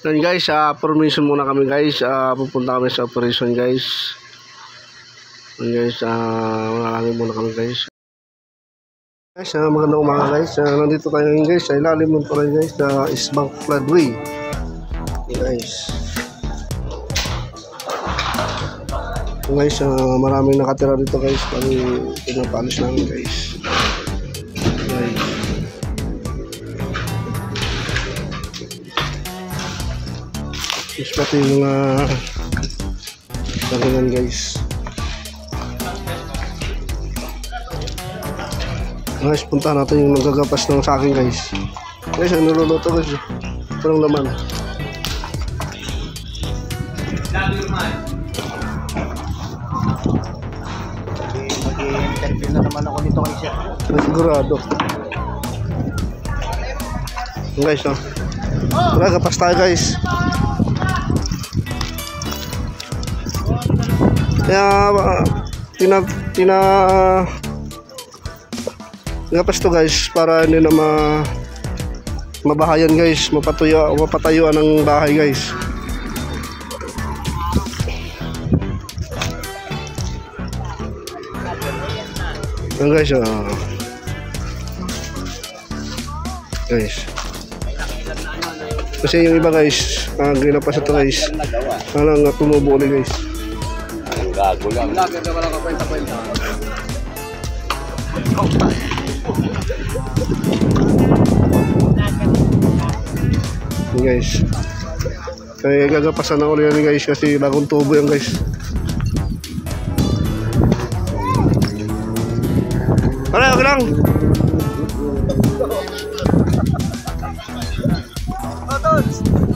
Then guys, formation muna kami guys. Pupunta kami sa operation guys. Then guys, maraming muna kami guys. Guys, magandang umaga guys. Nandito tayo ngayon guys sa ilalim ng tulay guys sa Eastbank Floodway. Guys. Guys, maraming nakatira dito guys. Pinapalis namin guys. Guys. Guys, pati yung mga sakingan guys. Guys, punta natin yung nagagapas ng sakin guys. Guys, ang niluluto guys. Parang laman. Mag-i-interview na naman ako nito guys. Sigurado. Guys, no? Nagagapas tayo guys. Kaya gapas to guys para hindi na mabahayan guys, mapatayuan ng bahay guys. Yan guys, guys. Kasi yung iba guys, ginapas ito guys. Parang tumubo ulit guys. Ang gago lang. Guys, kaya gagapasan na ulit yan guys kasi bagong tubo yan guys. Wala, okay lang.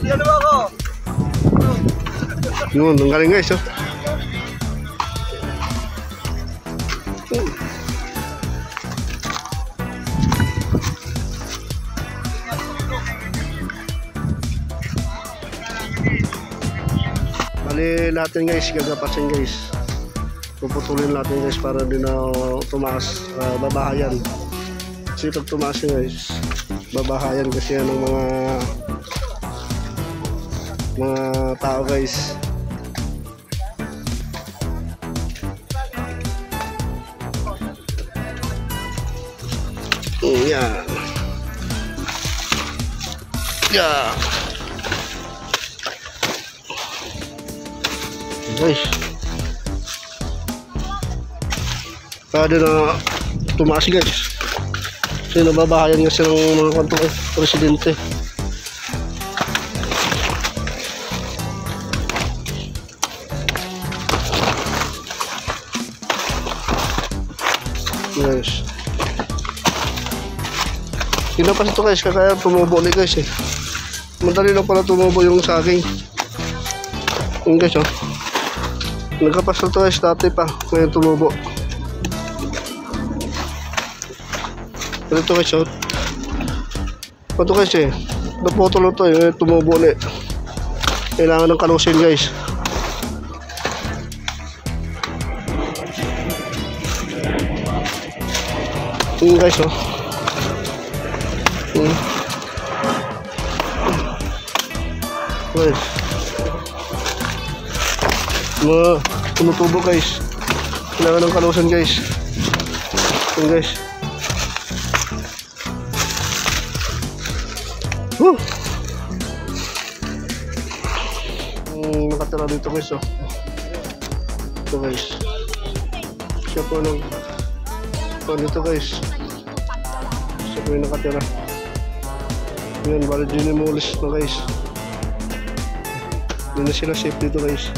Ano ba ako? Yun, ang galing guys, oh. Bali natin guys, gagapasin guys. Puputulin natin guys para di na tumaas, babahayan. Kasi pag tumaas yun guys, babahayan kasi yan ng mga tao guys. Yan. Yeah. Guys, kada na tumaas guys kasi nababahayan kasi ng mga kantong presidente. Guys, kinapas ito guys kaya tumubo ulit guys eh. Madali lang pala tumubo yung saging. Yung guys, oh, nagkapas na ito guys dati pa, ngayon tumubo. Ito guys, oh, ito guys eh, naputol ito eh, tumubo ulit. Kailangan ng kalusin guys. Yung guys, oh, guys, mga tumutubo guys, kailangan ng kalusan guys. Yung guys, nakatira dito guys, oh. Ito guys, siya po nang dito guys, siya po yung nakatira. Yan, bali dinimulis na guys. Hindi na sila safe dito guys.